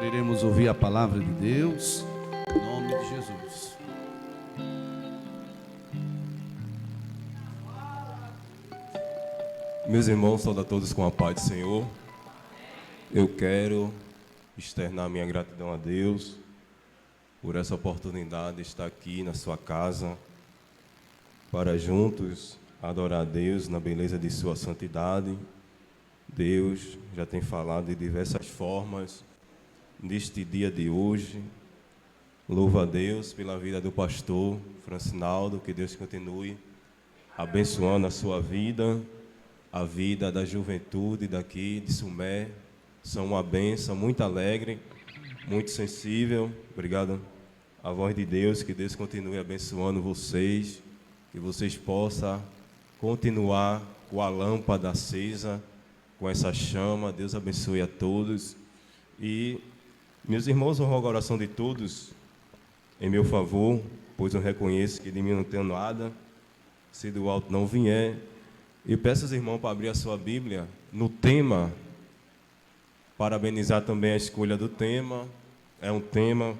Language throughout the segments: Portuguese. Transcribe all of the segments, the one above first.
Agora iremos ouvir a palavra de Deus, em nome de Jesus. Meus irmãos, saúdo a todos com a paz do Senhor. Eu quero externar minha gratidão a Deus por essa oportunidade de estar aqui na sua casa para juntos adorar a Deus na beleza de sua santidade. Deus já tem falado de diversas formas neste dia de hoje. Louvo a Deus pela vida do pastor Francinaldo, que Deus continue abençoando a sua vida, a vida da juventude daqui de Sumé. São uma bênção, muito alegre, muito sensível. Obrigado à voz de Deus, que Deus continue abençoando vocês, que vocês possam continuar com a lâmpada acesa, com essa chama. Deus abençoe a todos. E, meus irmãos, eu rogo a oração de todos em meu favor, pois eu reconheço que de mim não tenho nada, se do alto não vier. E peço aos irmãos para abrir a sua Bíblia no tema, parabenizar também a escolha do tema. É um tema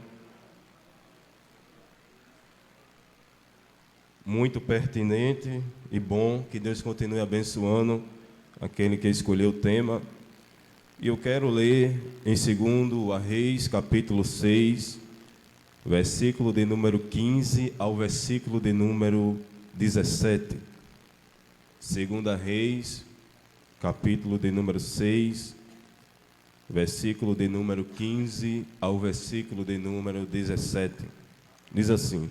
muito pertinente e bom. Que Deus continue abençoando aquele que escolheu o tema. E eu quero ler em 2 Reis, capítulo 6, versículo de número 15 ao versículo de número 17. 2 Reis, capítulo de número 6, versículo de número 15 ao versículo de número 17. Diz assim: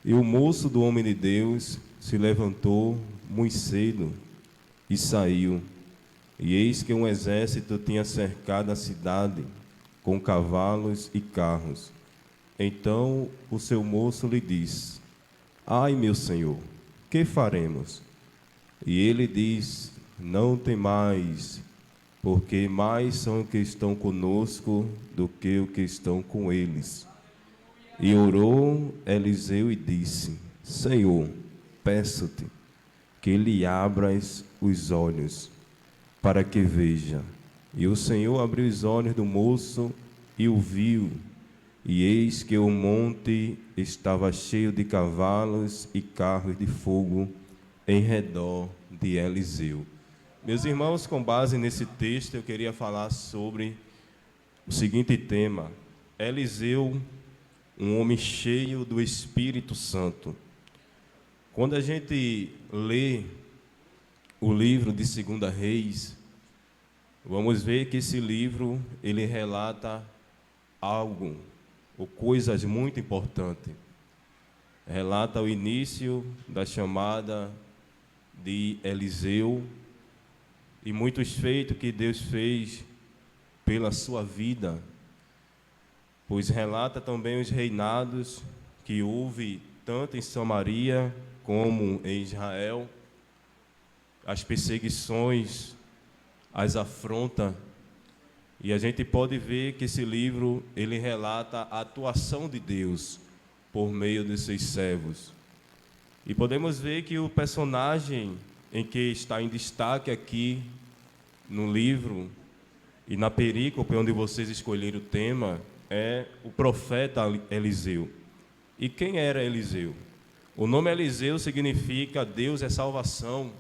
E o moço do homem de Deus se levantou muito cedo e saiu, e eis que um exército tinha cercado a cidade com cavalos e carros. Então o seu moço lhe disse: Ai, meu senhor, que faremos? E ele diz: Não temais, porque mais são os que estão conosco do que os que estão com eles. E orou Eliseu e disse: Senhor, peço-te que lhe abras os olhos, para que veja. E o Senhor abriu os olhos do moço e o viu, e eis que o monte estava cheio de cavalos e carros de fogo em redor de Eliseu. Meus irmãos, com base nesse texto, eu queria falar sobre o seguinte tema: Eliseu, um homem cheio do Espírito Santo. Quando a gente lê o livro de 2 Reis, vamos ver que esse livro, ele relata algo, ou coisas muito importantes. Relata o início da chamada de Eliseu e muitos feitos que Deus fez pela sua vida, pois relata também os reinados que houve tanto em Samaria como em Israel, as perseguições, as afrontas. E a gente pode ver que esse livro, ele relata a atuação de Deus por meio de seus servos. E podemos ver que o personagem em que está em destaque aqui no livro e na perícope onde vocês escolheram o tema é o profeta Eliseu. E quem era Eliseu? O nome Eliseu significa Deus é salvação.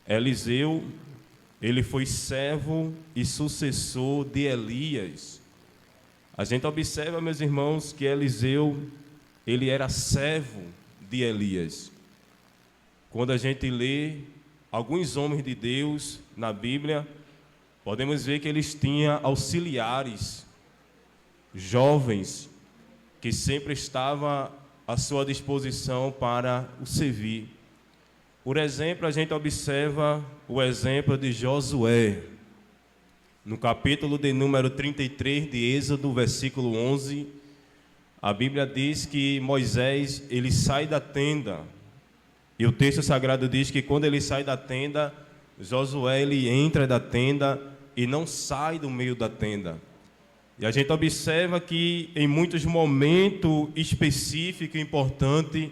Eliseu, ele foi servo e sucessor de Elias. A gente observa, meus irmãos, que Eliseu, ele era servo de Elias. Quando a gente lê alguns homens de Deus na Bíblia, podemos ver que eles tinham auxiliares, jovens, que sempre estavam à sua disposição para o servir. Por exemplo, a gente observa o exemplo de Josué, no capítulo de número 33 de Êxodo, versículo 11, a Bíblia diz que Moisés, ele sai da tenda, e o texto sagrado diz que quando ele sai da tenda, Josué, ele entra da tenda e não sai do meio da tenda. E a gente observa que em muitos momentos específicos e importantes,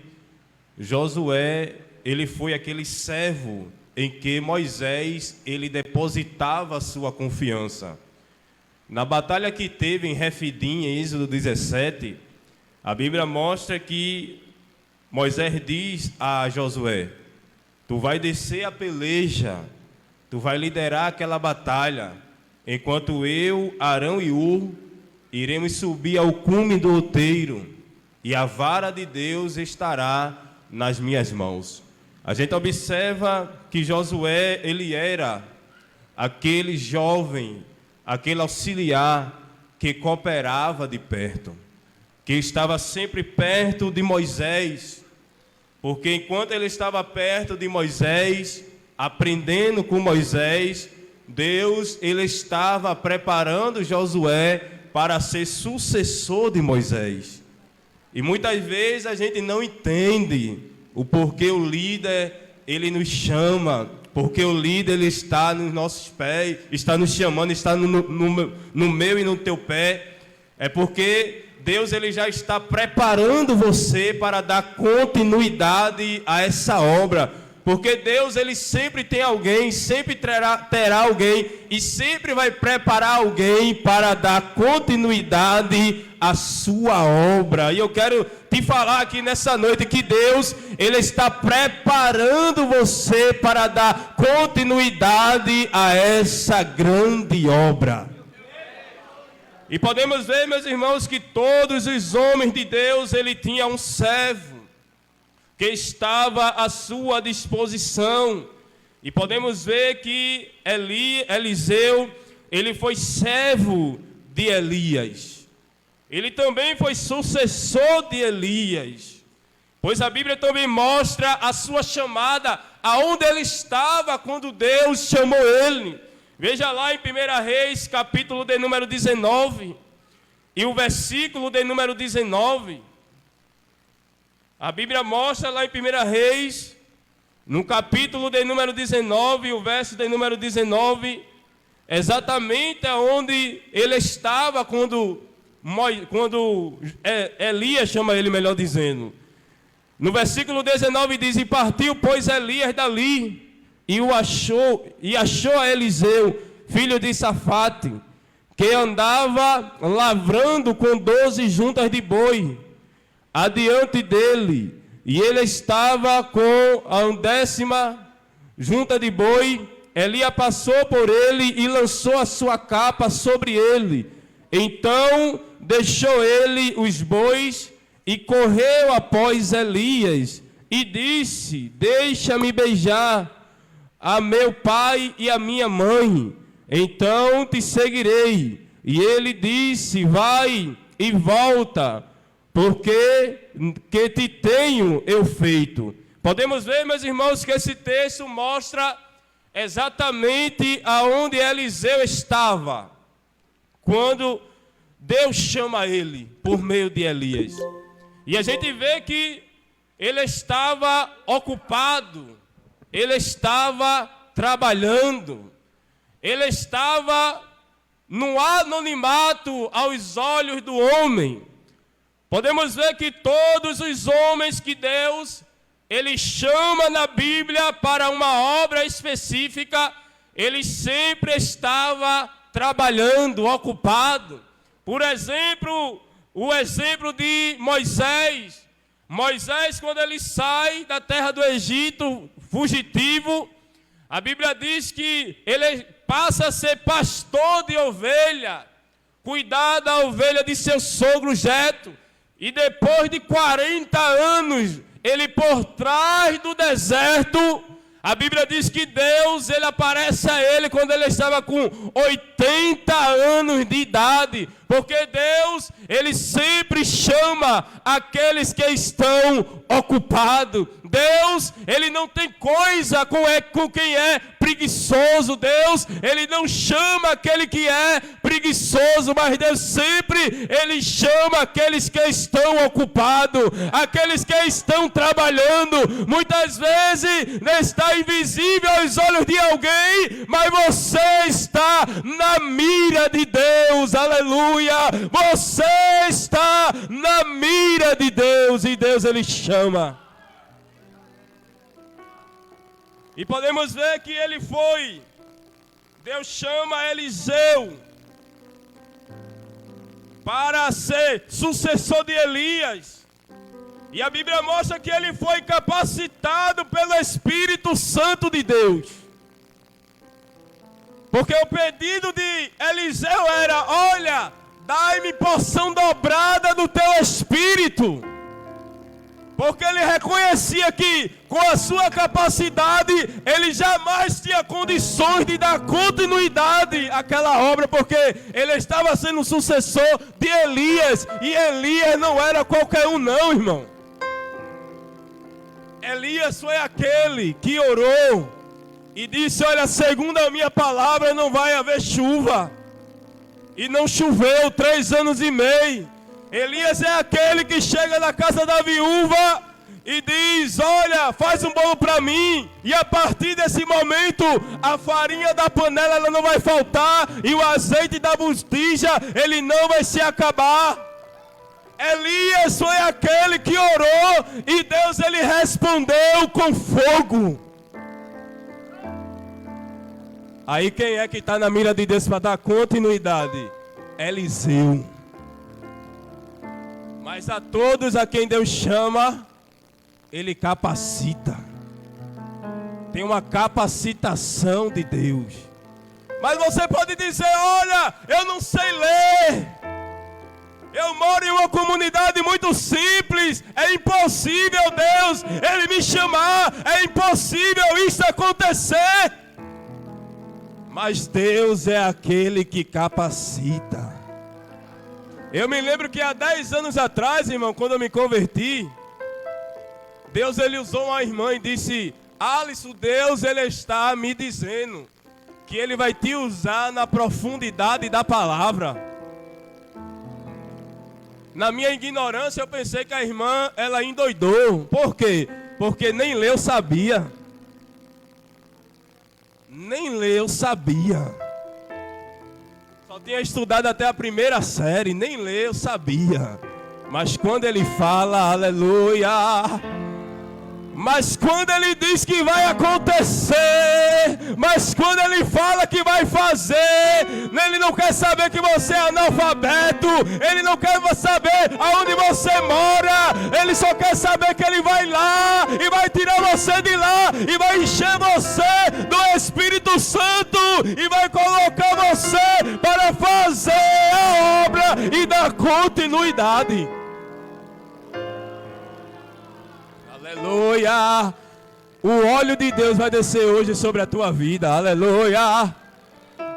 Josué, ele foi aquele servo em que Moisés, ele depositava a sua confiança. Na batalha que teve em Refidim, em Êxodo 17, a Bíblia mostra que Moisés diz a Josué: tu vai descer a peleja, tu vai liderar aquela batalha, enquanto eu, Arão e Hur iremos subir ao cume do outeiro, e a vara de Deus estará nas minhas mãos. A gente observa que Josué, ele era aquele jovem, aquele auxiliar que cooperava de perto, que estava sempre perto de Moisés, porque enquanto ele estava perto de Moisés, aprendendo com Moisés, Deus, ele estava preparando Josué para ser sucessor de Moisés. E muitas vezes a gente não entende o porquê o líder, ele nos chama, porque o líder, ele está nos nossos pés, está nos chamando, está no meu e no teu pé. É porque Deus, ele já está preparando você para dar continuidade a essa obra. Porque Deus, ele sempre tem alguém, sempre terá alguém, e sempre vai preparar alguém para dar continuidade à sua obra. E eu quero te falar aqui nessa noite que Deus, ele está preparando você para dar continuidade a essa grande obra. E podemos ver, meus irmãos, que todos os homens de Deus, ele tinha um servo que estava à sua disposição. E podemos ver que Eliseu, ele foi servo de Elias. Ele também foi sucessor de Elias. Pois a Bíblia também mostra a sua chamada, aonde ele estava quando Deus chamou ele. Veja lá em 1 Reis, capítulo de número 19, e o versículo de número 19. A Bíblia mostra lá em 1 Reis, no capítulo de número 19, o verso de número 19, exatamente onde ele estava quando Elias chama ele, melhor dizendo. No versículo 19 diz: e partiu, pois, Elias dali, e achou a Eliseu, filho de Safate, que andava lavrando com 12 juntas de boi adiante dele, e ele estava com a 10ª junta de boi. Elias passou por ele e lançou a sua capa sobre ele. Então deixou ele os bois e correu após Elias e disse: deixa-me beijar a meu pai e a minha mãe, então te seguirei. E ele disse: vai e volta, porque que te tenho eu feito. Podemos ver, meus irmãos, que esse texto mostra exatamente aonde Eliseu estava quando Deus chama ele por meio de Elias. E a gente vê que ele estava ocupado, ele estava trabalhando, ele estava no anonimato aos olhos do homem. Podemos ver que todos os homens que Deus, ele chama na Bíblia para uma obra específica, ele sempre estava trabalhando, ocupado. Por exemplo, o exemplo de Moisés. Moisés, quando ele sai da terra do Egito, fugitivo, a Bíblia diz que ele passa a ser pastor de ovelha, cuidar da ovelha de seu sogro Jetro. E depois de 40 anos, ele por trás do deserto, a Bíblia diz que Deus, ele aparece a ele quando ele estava com 80 anos de idade. Porque Deus, ele sempre chama aqueles que estão ocupados. Deus, ele não tem coisa com quem é preguiçoso. Deus, ele não chama aquele que é preguiçoso, mas Deus sempre, ele chama aqueles que estão ocupados, aqueles que estão trabalhando. Muitas vezes está invisível aos olhos de alguém, mas você está na mira de Deus, aleluia. Você está na mira de Deus, e Deus, ele chama. E podemos ver que ele foi, Deus chama Eliseu, para ser sucessor de Elias. E a Bíblia mostra que ele foi capacitado pelo Espírito Santo de Deus. Porque o pedido de Eliseu era: olha, dai-me porção dobrada do teu Espírito. Porque ele reconhecia que, com a sua capacidade, ele jamais tinha condições de dar continuidade àquela obra, porque ele estava sendo sucessor de Elias, e Elias não era qualquer um não, irmão. Elias foi aquele que orou e disse: olha, segundo a minha palavra não vai haver chuva. E não choveu 3 anos e meio. Elias é aquele que chega na casa da viúva e diz: olha, faz um bolo para mim. E a partir desse momento, a farinha da panela ela não vai faltar, e o azeite da botija ele não vai se acabar. Elias foi aquele que orou e Deus ele respondeu com fogo. Aí quem é que está na mira de Deus para dar continuidade? Eliseu. Mas a todos a quem Deus chama, Ele capacita. Tem uma capacitação de Deus. Mas você pode dizer: olha, eu não sei ler. Eu moro em uma comunidade muito simples. É impossível, Deus, Ele me chamar. É impossível isso acontecer. Mas Deus é aquele que capacita. Eu me lembro que há 10 anos atrás, irmão, quando eu me converti, Deus ele usou uma irmã e disse: Alisson, Deus ele está me dizendo que Ele vai te usar na profundidade da palavra. Na minha ignorância eu pensei que a irmã ela endoidou. Por quê? Porque nem ler eu sabia. Nem ler eu sabia. Só tinha estudado até a 1ª série. Nem ler eu sabia. Mas quando Ele fala, aleluia. Mas quando Ele diz que vai acontecer, mas quando Ele fala que vai fazer, Ele não quer saber que você é analfabeto, Ele não quer saber aonde você mora, Ele só quer saber que Ele vai lá e vai tirar você de lá e vai encher você do Espírito Santo e vai colocar você para fazer a obra e dar continuidade. Aleluia! O óleo de Deus vai descer hoje sobre a tua vida. Aleluia!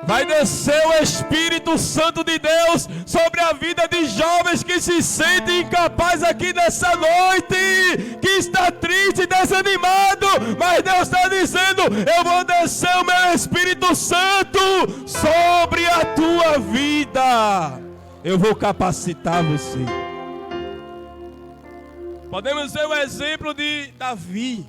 Vai descer o Espírito Santo de Deus sobre a vida de jovens que se sentem incapazes aqui nessa noite, que está triste e desanimado, mas Deus está dizendo: eu vou descer o meu Espírito Santo sobre a tua vida. Eu vou capacitar você. Podemos ver o exemplo de Davi,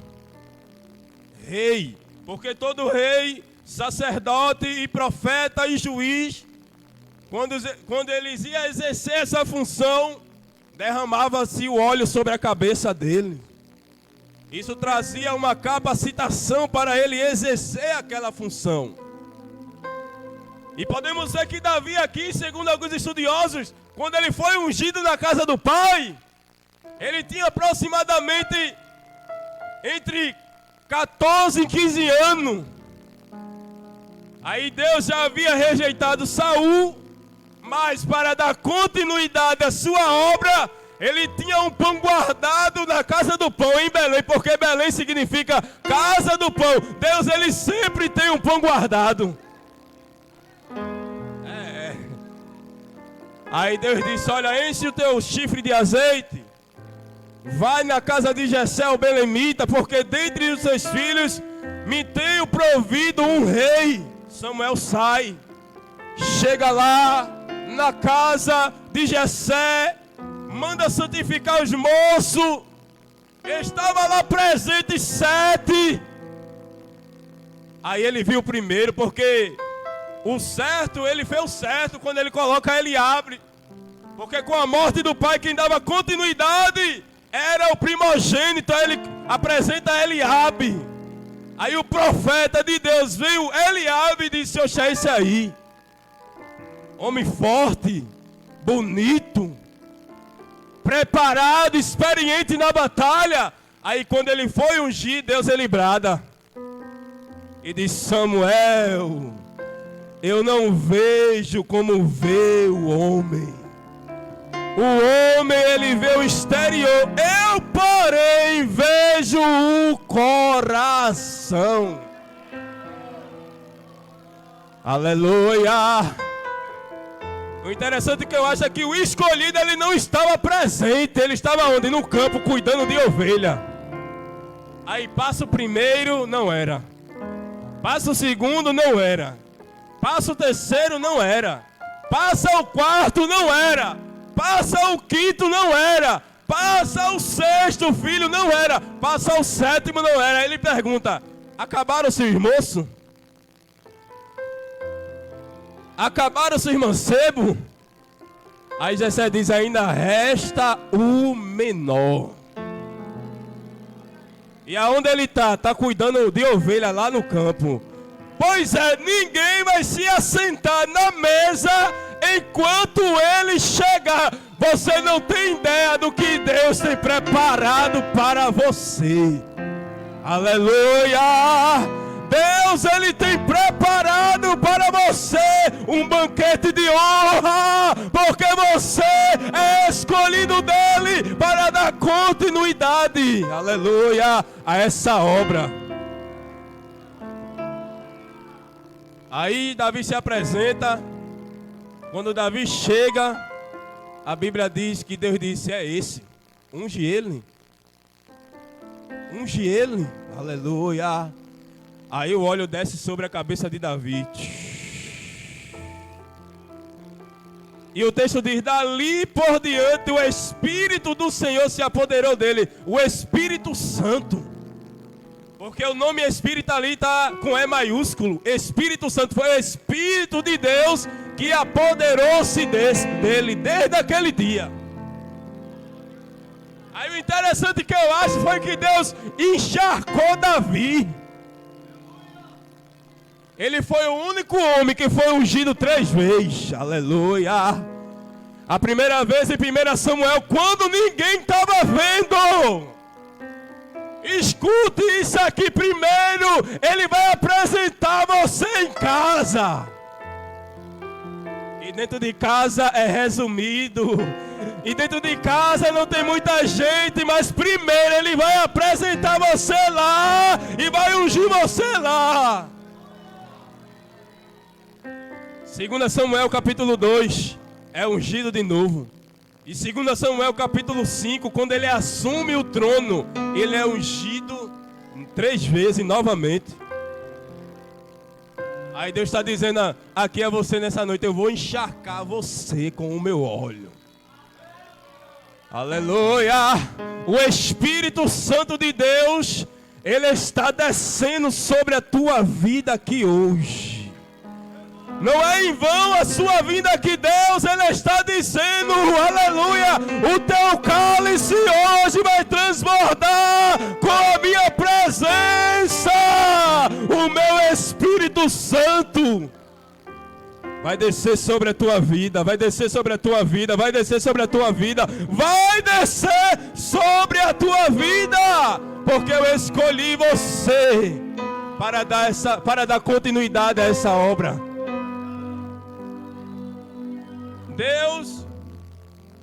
rei, porque todo rei, sacerdote e profeta e juiz, quando eles iam exercer essa função, derramava-se o óleo sobre a cabeça dele. Isso trazia uma capacitação para ele exercer aquela função. E podemos ver que Davi aqui, segundo alguns estudiosos, quando ele foi ungido na casa do pai, ele tinha aproximadamente entre 14 e 15 anos. Aí Deus já havia rejeitado Saul, mas para dar continuidade à sua obra, ele tinha um pão guardado na casa do pão em Belém, porque Belém significa casa do pão. Deus ele sempre tem um pão guardado. Aí Deus disse: olha, enche o teu chifre de azeite. Vai na casa de Jessé o belemita, porque dentre os seus filhos me tenho provido um rei. Samuel sai, chega lá na casa de Jessé, manda santificar os moços. Estava lá presente 7. Aí ele viu o primeiro, porque o certo, ele fez o certo quando ele coloca Eliabe. Porque com a morte do pai, quem dava continuidade era o primogênito. Ele apresenta Eliabe. Aí o profeta de Deus viu Eliabe e disse: oxe, é esse aí, homem forte, bonito, preparado, experiente na batalha. Aí quando ele foi ungir, Deus ele brada e diz: Samuel, eu não vejo como vê o homem. O homem ele vê o exterior, eu porém vejo o coração. Aleluia. O interessante é que eu acho é que o escolhido ele não estava presente. Ele estava onde? No campo, cuidando de ovelha. Aí passa o primeiro, não era. Passa o segundo, não era. Passa o terceiro, não era. Passa o quarto, não era. Passa o quinto, não era. Passa o sexto, filho, não era. Passa o sétimo, não era. Aí ele pergunta: acabaram seus moços? Acabaram seus mancebos? Aí Jessé diz: ainda resta o menor. E aonde ele está? Está cuidando de ovelha lá no campo. Pois é, ninguém vai se assentar na mesa enquanto ele chegar. Você não tem ideia do que Deus tem preparado para você. Aleluia! Deus ele tem preparado para você um banquete de honra, porque você é escolhido dele para dar continuidade, aleluia, a essa obra. Aí Davi se apresenta. Quando Davi chega, a Bíblia diz que Deus disse: é esse, unge ele, aleluia. Aí o óleo desce sobre a cabeça de Davi. E o texto diz: dali por diante o Espírito do Senhor se apoderou dele. O Espírito Santo. Porque o nome Espírito ali está com E maiúsculo. Espírito Santo foi o Espírito de Deus que apoderou-se dele desde aquele dia. Aí o interessante que eu acho foi que Deus encharcou Davi. Ele foi o único homem que foi ungido 3 vezes. Aleluia. A primeira vez em 1 Samuel, quando ninguém estava vendo. Escute isso aqui primeiro. Ele vai apresentar você em casa. E dentro de casa é resumido. E dentro de casa não tem muita gente. Mas primeiro ele vai apresentar você lá. E vai ungir você lá. 2 Samuel capítulo 2 é ungido de novo. E 2 Samuel capítulo 5, quando ele assume o trono, ele é ungido 3 vezes novamente. Aí Deus está dizendo aqui a você nessa noite: eu vou encharcar você com o meu óleo. Aleluia! O Espírito Santo de Deus, ele está descendo sobre a tua vida aqui hoje. Não é em vão a sua vinda aqui, Deus, ele está dizendo, aleluia, o teu cálice hoje vai transbordar com a minha presença, o meu Espírito Santo vai descer sobre a tua vida, vai descer sobre a tua vida, vai descer sobre a tua vida, vai descer sobre a tua vida, porque eu escolhi você para dar continuidade a essa obra. Deus,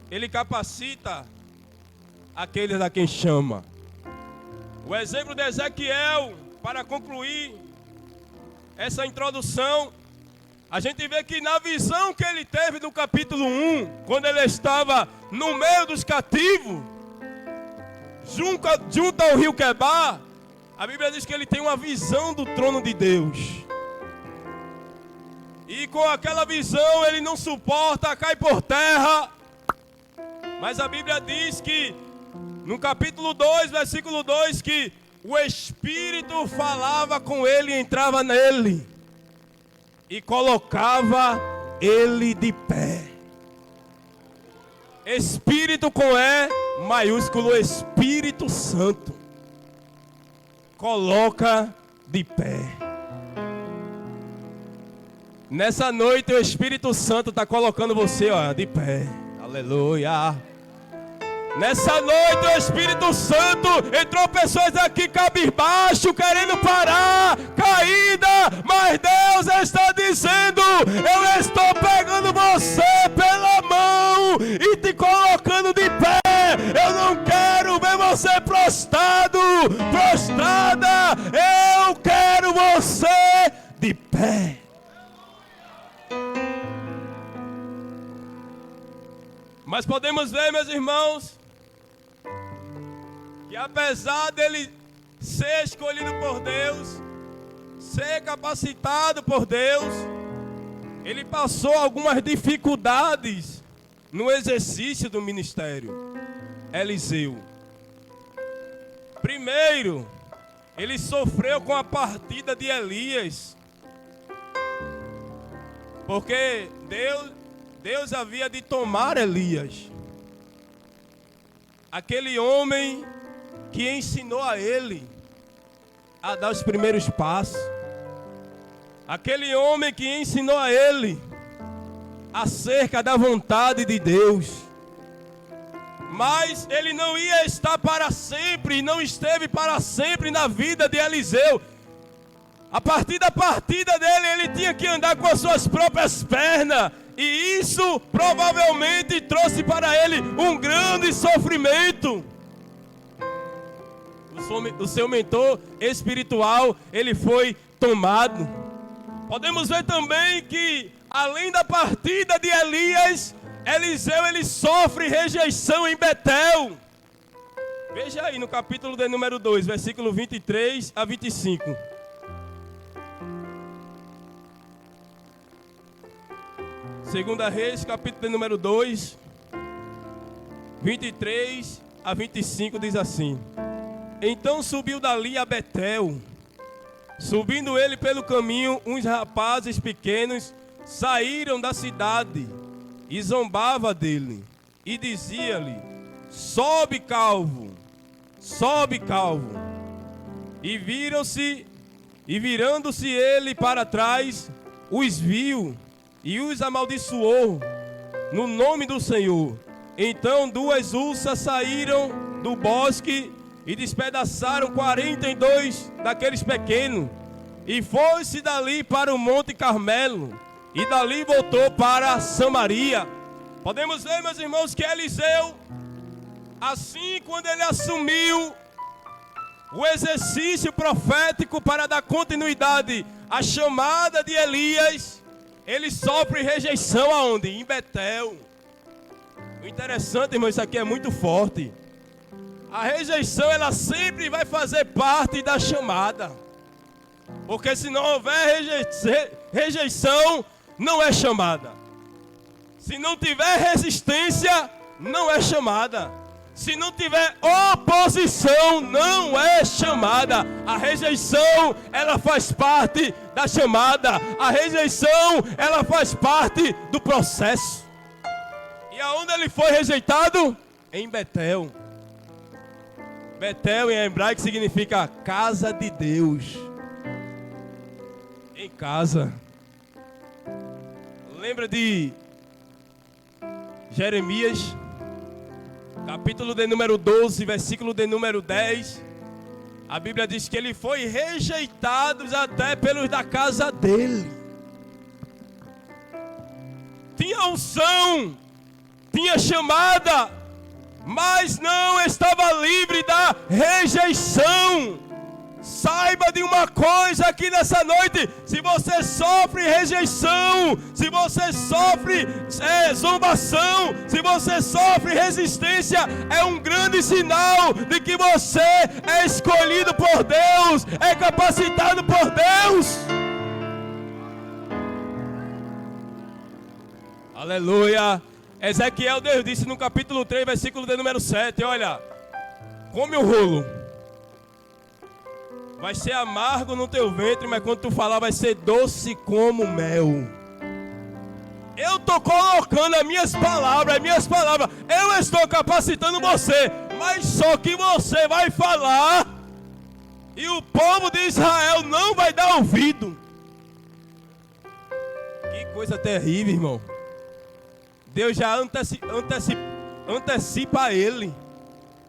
ele capacita aqueles a quem chama. O exemplo de Ezequiel, para concluir essa introdução, a gente vê que na visão que ele teve no capítulo 1, quando ele estava no meio dos cativos, junto ao rio Quebar, a Bíblia diz que ele tem uma visão do trono de Deus. E com aquela visão ele não suporta, cai por terra. Mas a Bíblia diz que no capítulo 2, versículo 2, que o Espírito falava com ele e entrava nele e colocava ele de pé. Espírito com E maiúsculo, Espírito Santo coloca de pé. Nessa noite o Espírito Santo está colocando você, ó, de pé. Aleluia. Nessa noite o Espírito Santo entrou pessoas aqui cabisbaixo, querendo parar, caída, mas Deus está dizendo: eu estou pegando você pela mão e te colocando de pé. Eu não quero ver você prostrado, prostrada. Eu quero você de pé. Mas podemos ver, meus irmãos, que apesar dele ser escolhido por Deus, ser capacitado por Deus, ele passou algumas dificuldades no exercício do ministério. Eliseu. Primeiro, ele sofreu com a partida de Elias, porque Deus havia de tomar Elias, aquele homem que ensinou a ele a dar os primeiros passos, aquele homem que ensinou a ele acerca da vontade de Deus. Mas ele não ia estar para sempre, e não esteve para sempre na vida de Eliseu. A partir da partida dele, ele tinha que andar com as suas próprias pernas, e isso provavelmente trouxe para ele um grande sofrimento. O seu mentor espiritual, ele foi tomado. Podemos ver também que, além da partida de Elias, Eliseu, ele sofre rejeição em Betel. Veja aí no capítulo de número 2, versículo 23 a 25. Segunda Reis, capítulo de número 2, 23 a 25, diz assim: Então subiu dali a Betel. Subindo ele pelo caminho, uns rapazes pequenos saíram da cidade e zombava dele, e dizia-lhe: Sobe, calvo, sobe, calvo. E virando-se ele para trás, os viu e os amaldiçoou no nome do Senhor. Então 2 ursas saíram do bosque e despedaçaram 42 daqueles pequenos, e foi-se dali para o Monte Carmelo, e dali voltou para Samaria. Podemos ver, meus irmãos, que Eliseu, assim, quando ele assumiu o exercício profético para dar continuidade à chamada de Elias, ele sofre rejeição aonde? Em Betel. O interessante, irmão, isso aqui é muito forte. A rejeição, ela sempre vai fazer parte da chamada. Porque se não houver rejeição, não é chamada. Se não tiver resistência, não é chamada. Se não tiver oposição, não é chamada. A rejeição, ela faz parte da chamada. A rejeição, ela faz parte do processo. E aonde ele foi rejeitado? Em Betel. Betel em hebraico significa casa de Deus. Em casa. Lembra de Jeremias, capítulo de número 12, versículo de número 10. A Bíblia diz que ele foi rejeitado até pelos da casa dele. Tinha unção, tinha chamada, mas não estava livre da rejeição. Saiba de uma coisa aqui nessa noite: se você sofre rejeição, se você sofre zombação, se você sofre resistência, é um grande sinal de que você é escolhido por Deus, é capacitado por Deus. Aleluia. Ezequiel, Deus disse no capítulo 3, versículo de número 7, olha, come o rolo, vai ser amargo no teu ventre, mas quando tu falar vai ser doce como mel. Eu estou colocando as minhas palavras, eu estou capacitando você, mas só que você vai falar e o povo de Israel não vai dar ouvido. coisa terrível, irmão. Deus já antecipa ele.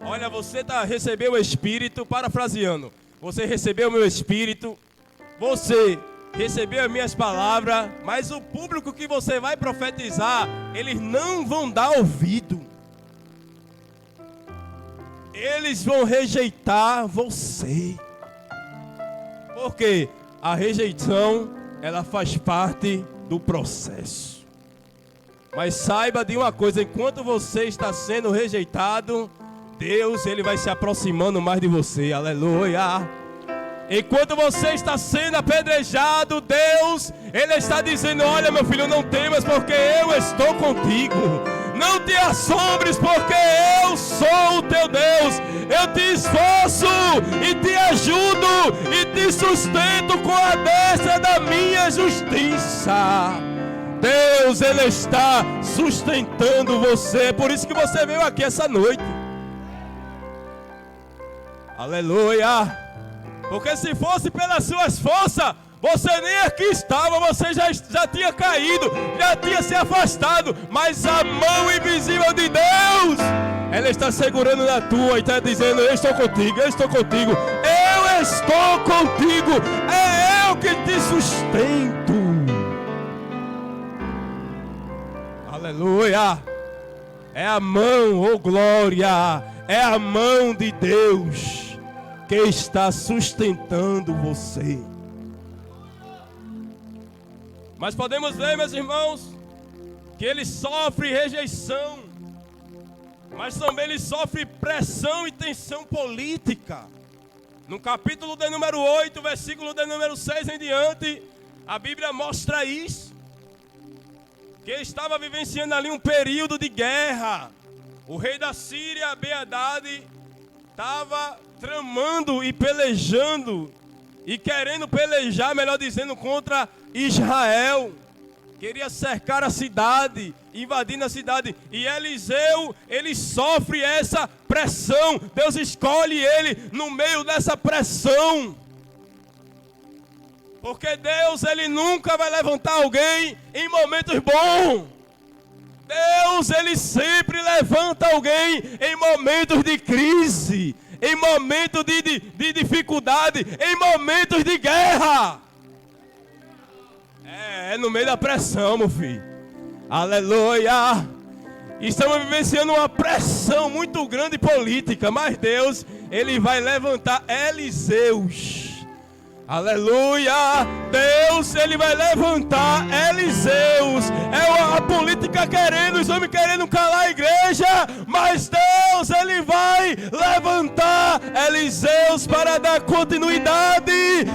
Olha, você recebeu o Espírito, parafraseando. Você recebeu o meu Espírito, você recebeu as minhas palavras, mas o público que você vai profetizar, eles não vão dar ouvido. Eles vão rejeitar você. Porque a rejeição, ela faz parte do processo. Mas saiba de uma coisa, enquanto você está sendo rejeitado, Deus, ele vai se aproximando mais de você. Aleluia. Enquanto você está sendo apedrejado, Deus, ele está dizendo: olha, meu filho, não temas, porque eu estou contigo. Não te assombres, porque eu sou o teu Deus. Eu te esforço e te ajudo e te sustento com a destra da minha justiça. Deus, ele está sustentando você. Por isso que você veio aqui essa noite. Aleluia. Porque se fosse pelas suas forças, você nem aqui estava, você já tinha caído, já tinha se afastado. Mas a mão invisível de Deus, ela está segurando na tua e está dizendo: eu estou contigo, eu estou contigo, eu estou contigo, é eu que te sustento. Aleluia. É a mão, oh glória, é a mão de Deus que está sustentando você. Mas podemos ver, meus irmãos, que ele sofre rejeição, mas também ele sofre pressão e tensão política. No capítulo de número 8, versículo de número 6 em diante, a Bíblia mostra isso. Que ele estava vivenciando ali um período de guerra. O rei da Síria, Ben-Hadad, estava tramando e pelejando, e querendo pelejar, melhor dizendo, contra Israel. Queria cercar a cidade, invadindo a cidade. E Eliseu, ele sofre essa pressão. Deus escolhe ele no meio dessa pressão. Porque Deus, ele nunca vai levantar alguém em momentos bons. Deus, ele sempre levanta alguém em momentos de crise, em momentos de dificuldade, em momentos de guerra. É no meio da pressão, meu filho. Aleluia. Estamos vivenciando uma pressão muito grande política, mas Deus, ele vai levantar Eliseus. Aleluia. Deus, ele vai levantar Eliseus. É a política querendo, os homens querendo calar a igreja, mas Deus, ele vai levantar Eliseus para dar continuidade,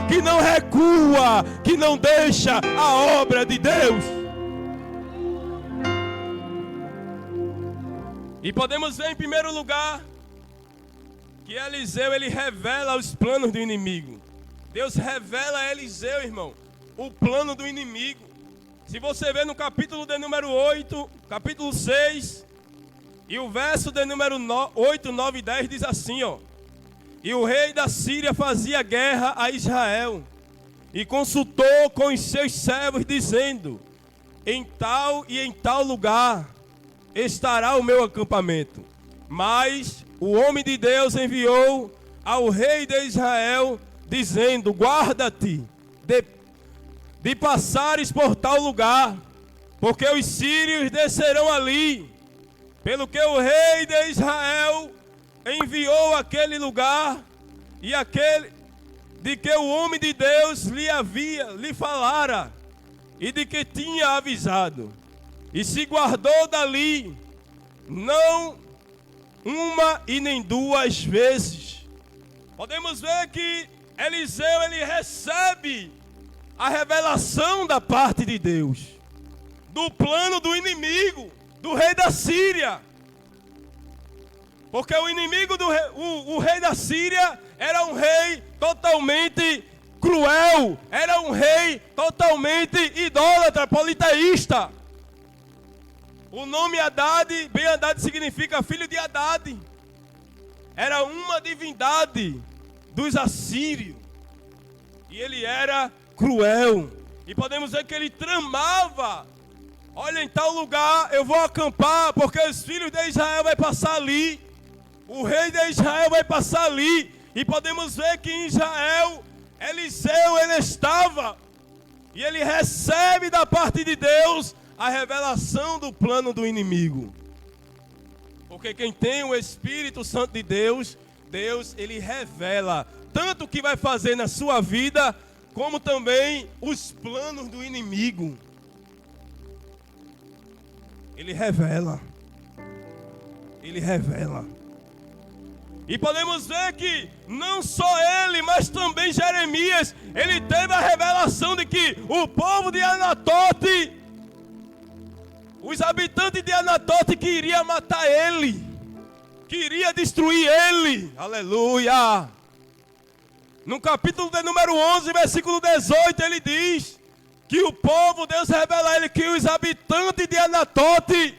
que não recua, que não deixa a obra de Deus. E podemos ver em primeiro lugar que Eliseu, ele revela os planos do inimigo. Deus revela a Eliseu, irmão, o plano do inimigo. Se você ver no capítulo de número 8, capítulo 6, e o verso de número 8, 9 e 10 diz assim, ó: e o rei da Síria fazia guerra a Israel, e consultou com os seus servos, dizendo: em tal e em tal lugar estará o meu acampamento. Mas o homem de Deus enviou ao rei de Israel, dizendo: guarda-te de passares por tal lugar, porque os sírios descerão ali. Pelo que o rei de Israel enviou aquele lugar, e aquele de que o homem de Deus lhe falara, e de que tinha avisado, e se guardou dali, não uma e nem duas vezes. Podemos ver que Eliseu, ele recebe a revelação da parte de Deus, do plano do inimigo, do rei da Síria. Porque o inimigo o rei da Síria era um rei totalmente cruel, era um rei totalmente idólatra, politeísta. O nome Hadad, Ben-Hadad, significa filho de Hadad. Era uma divindade dos assírios. E ele era cruel. E podemos ver que ele tramava. Olha, em tal lugar eu vou acampar, porque os filhos de Israel vão passar ali. O rei de Israel vai passar ali. E podemos ver que em Israel, Eliseu, ele estava. E ele recebe da parte de Deus a revelação do plano do inimigo. Porque quem tem o Espírito Santo de Deus, Deus, ele revela tanto o que vai fazer na sua vida, como também os planos do inimigo. Ele revela. Ele revela. E podemos ver que não só ele, mas também Jeremias, ele teve a revelação de que o povo de Anatote, os habitantes de Anatote queriam matar ele, queria destruir ele. Aleluia! No capítulo de número 11, versículo 18, ele diz que o povo, Deus revela a ele que os habitantes de Anatote,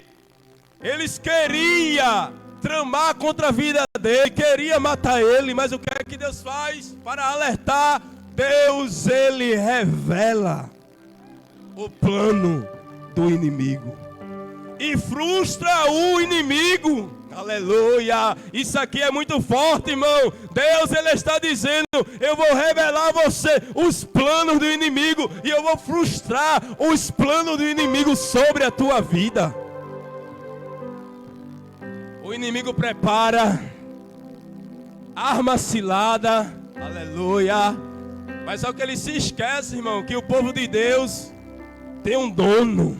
eles queriam tramar contra a vida dele, queria matar ele, mas o que é que Deus faz para alertar? Deus, ele revela o plano do inimigo e frustra o inimigo. Aleluia! Isso aqui é muito forte, irmão. Deus, ele está dizendo: eu vou revelar a você os planos do inimigo e eu vou frustrar os planos do inimigo sobre a tua vida. O inimigo prepara arma cilada, aleluia. Mas só que ele se esquece, irmão, que o povo de Deus tem um dono.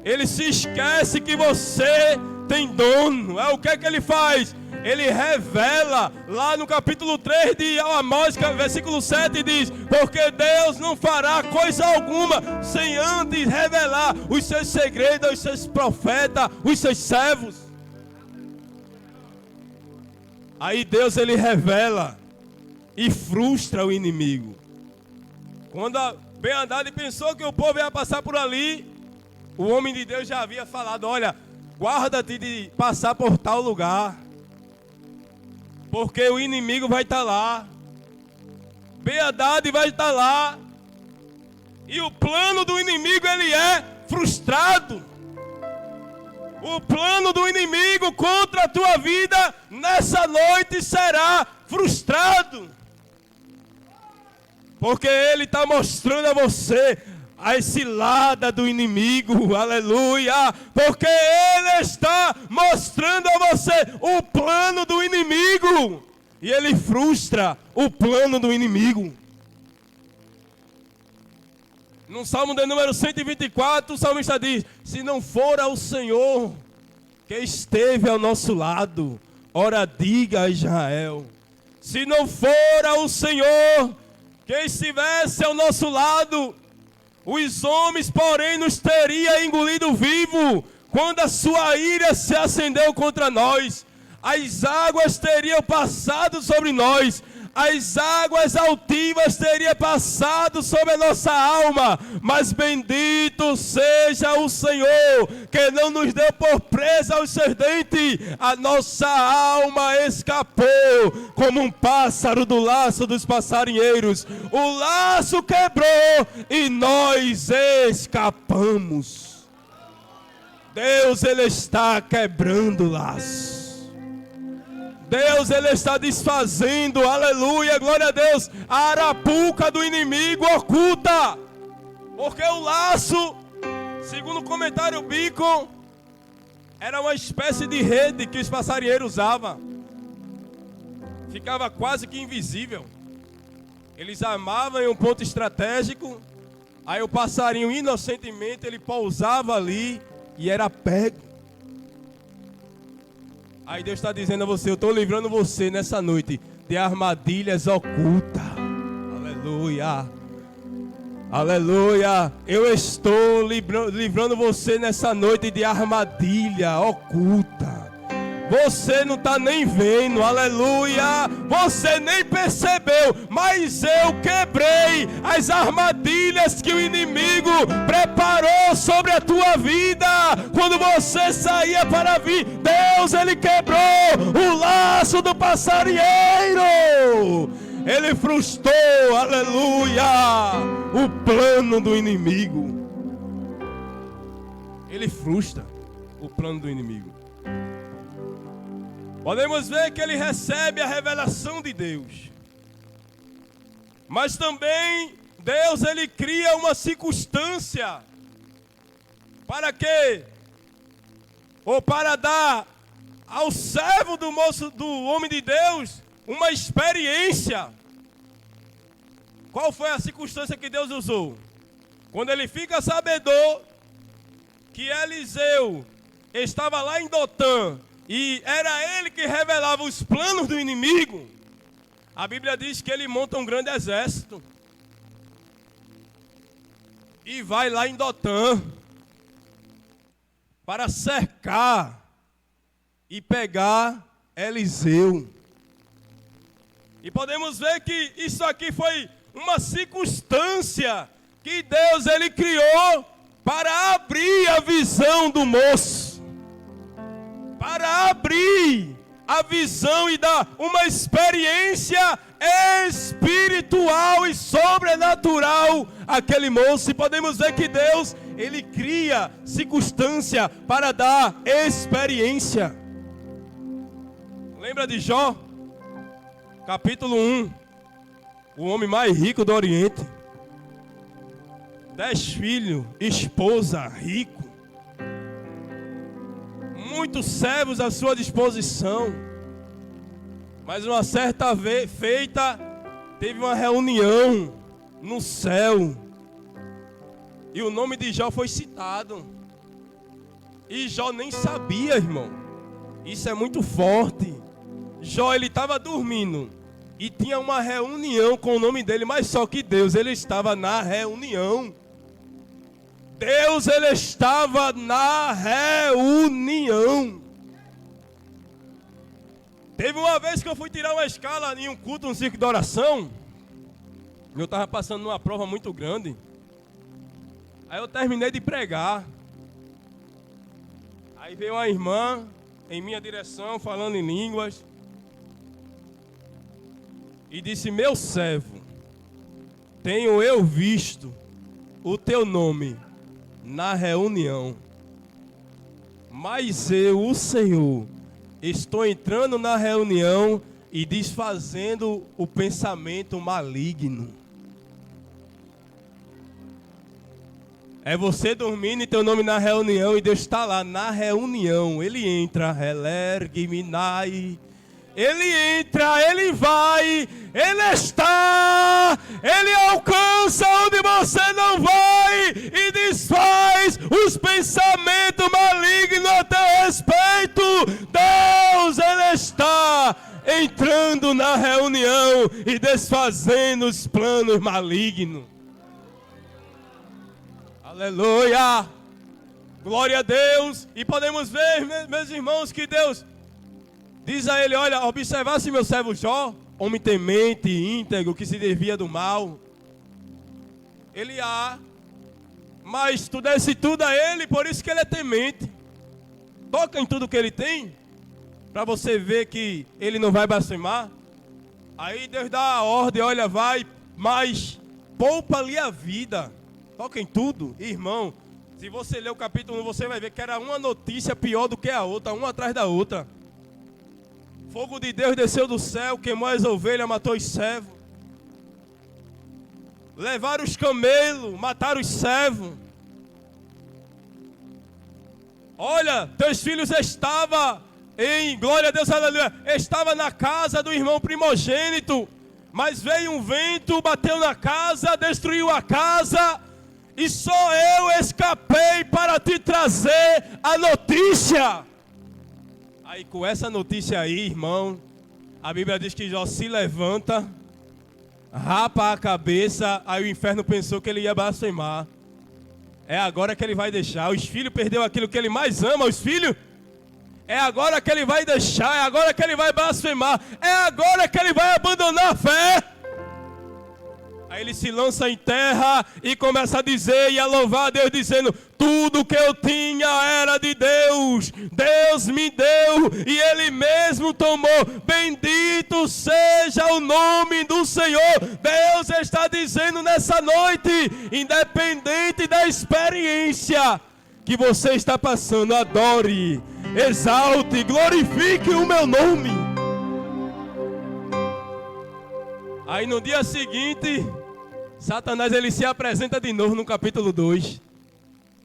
Ele se esquece que você tem dono. É o que é que ele faz? Ele revela lá no capítulo 3 de Amós, versículo 7 diz: porque Deus não fará coisa alguma sem antes revelar os seus segredos aos seus profetas, os seus servos. Aí Deus, ele revela e frustra o inimigo. Quando a Ben-Hadad pensou que o povo ia passar por ali, o homem de Deus já havia falado: olha, guarda-te de passar por tal lugar, porque o inimigo vai estar lá, Ben-Hadad vai estar lá, e o plano do inimigo, ele é frustrado. O plano do inimigo contra a tua vida nessa noite será frustrado. Porque ele está mostrando a você a cilada do inimigo, aleluia. Porque ele está mostrando a você o plano do inimigo. E ele frustra o plano do inimigo. No Salmo de número 124, o salmista diz: se não for ao Senhor que esteve ao nosso lado, ora diga a Israel. Se não for ao Senhor que estivesse ao nosso lado, os homens, porém, nos teria engolido vivo, quando a sua ira se acendeu contra nós. As águas teriam passado sobre nós, as águas altivas teriam passado sobre a nossa alma, mas bendito seja o Senhor, que não nos deu por presa aos seus dentes. A nossa alma escapou como um pássaro do laço dos passarinheiros. O laço quebrou e nós escapamos. Deus, ele está quebrando o laço. Deus, ele está desfazendo, aleluia, glória a Deus, a arapuca do inimigo oculta. Porque o laço, segundo o comentário Beacon, era uma espécie de rede que os passarinheiros usavam. Ficava quase que invisível. Eles armavam em um ponto estratégico, aí o passarinho inocentemente ele pousava ali e era pego. Aí Deus está dizendo a você: eu estou livrando você nessa noite de armadilhas ocultas. Aleluia. Aleluia. Eu estou livrando você nessa noite de armadilha oculta. Você não está nem vendo, aleluia. Você nem percebeu, mas eu quebrei as armadilhas que o inimigo preparou sobre a tua vida. Quando você saía para vir, Deus, ele quebrou o laço do passarinheiro. ele frustrou, aleluia, o plano do inimigo. Ele frustra o plano do inimigo. Podemos ver que ele recebe a revelação de Deus. Mas também Deus, ele cria uma circunstância para que, ou para dar ao servo do homem de Deus uma experiência. Qual foi a circunstância que Deus usou? Quando ele fica sabedor que Eliseu estava lá em Dotã e era ele que revelava os planos do inimigo, a Bíblia diz que ele monta um grande exército e vai lá em Dotã para cercar e pegar Eliseu. E podemos ver que isso aqui foi uma circunstância que Deus ele criou para abrir a visão do moço, para abrir a visão e dar uma experiência espiritual e sobrenatural àquele moço. E podemos ver que Deus ele cria circunstância para dar experiência. Lembra de Jó? Capítulo 1. O homem mais rico do Oriente. 10 filhos, esposa, rico. Muitos servos à sua disposição. Mas uma certa feita, teve uma reunião no céu. E o nome de Jó foi citado. E Jó nem sabia, irmão. Isso é muito forte. Jó, ele estava dormindo e tinha uma reunião com o nome dele, mas só que Deus, ele estava na reunião. Deus, ele estava na reunião. Teve uma vez que eu fui tirar uma escala em um culto, um circo de oração. Eu estava passando numa prova muito grande. Aí eu terminei de pregar. Aí veio uma irmã em minha direção, falando em línguas. E disse: meu servo, tenho eu visto o teu nome na reunião. Mas eu, o Senhor, estou entrando na reunião e desfazendo o pensamento maligno. É você dormindo e teu nome na reunião e Deus está lá na reunião. Ele entra, Helergiminai. Ele entra, ele vai, ele está, ele alcança onde você não vai e desfaz os pensamentos malignos a teu respeito. Deus, ele está entrando na reunião e desfazendo os planos malignos. Aleluia! Glória a Deus! E podemos ver, meus irmãos, que Deus diz a ele: olha, observasse meu servo Jó, homem temente, íntegro, que se desvia do mal. Ele mas tu desse tudo a ele, por isso que ele é temente. Toca em tudo que ele tem, para você ver que ele não vai blasfemar. Aí Deus dá a ordem: olha, vai, mas poupa-lhe a vida. Toca em tudo, irmão. Se você ler o capítulo 1, você vai ver que era uma notícia pior do que a outra, uma atrás da outra. Fogo de Deus desceu do céu, queimou as ovelhas, matou os servos. Levaram os camelos, mataram os servos. Olha, teus filhos estavam em, glória a Deus, aleluia, estava na casa do irmão primogênito, mas veio um vento, bateu na casa, destruiu a casa, e só eu escapei para te trazer a notícia. Aí com essa notícia aí, irmão, a Bíblia diz que Jó se levanta, rapa a cabeça, aí o inferno pensou que ele ia blasfemar. É agora que ele vai deixar. Os filhos perdeu aquilo que ele mais ama, os filhos. É agora que ele vai deixar, é agora que ele vai blasfemar, é agora que ele vai abandonar a fé. Aí ele se lança em terra e começa a dizer e a louvar a Deus, dizendo: tudo que eu tinha era de Deus. Deus me deu e Ele mesmo tomou. Bendito seja o nome do Senhor. Deus está dizendo nessa noite, independente da experiência que você está passando, adore, exalte, glorifique o meu nome. Aí no dia seguinte, Satanás ele se apresenta de novo no capítulo 2.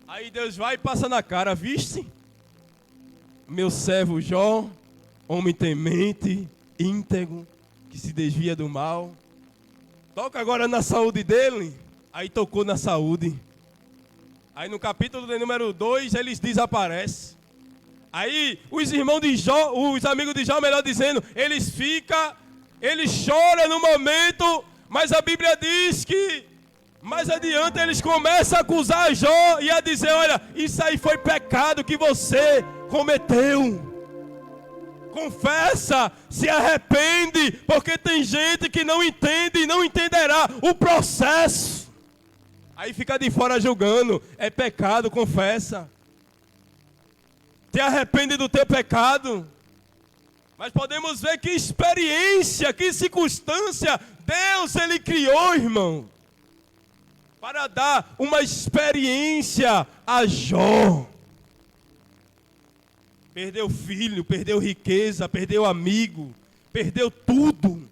Aí Deus vai e passa na cara, viste? Meu servo Jó, homem temente, íntegro, que se desvia do mal. Toca agora na saúde dele. Aí tocou na saúde. Aí no capítulo de número 2, eles desaparecem. Aí os irmãos de Jó, os amigos de Jó, melhor dizendo, eles choram no momento, mas a Bíblia diz que mais adiante eles começam a acusar Jó e a dizer, olha, isso aí foi pecado que você cometeu. Confessa, se arrepende, porque tem gente que não entende e não entenderá o processo. Aí fica de fora julgando, é pecado, confessa. Te arrepende do teu pecado. Mas podemos ver que experiência, que circunstância Deus ele criou, irmão, para dar uma experiência a Jó. Perdeu filho, perdeu riqueza, perdeu amigo, perdeu tudo.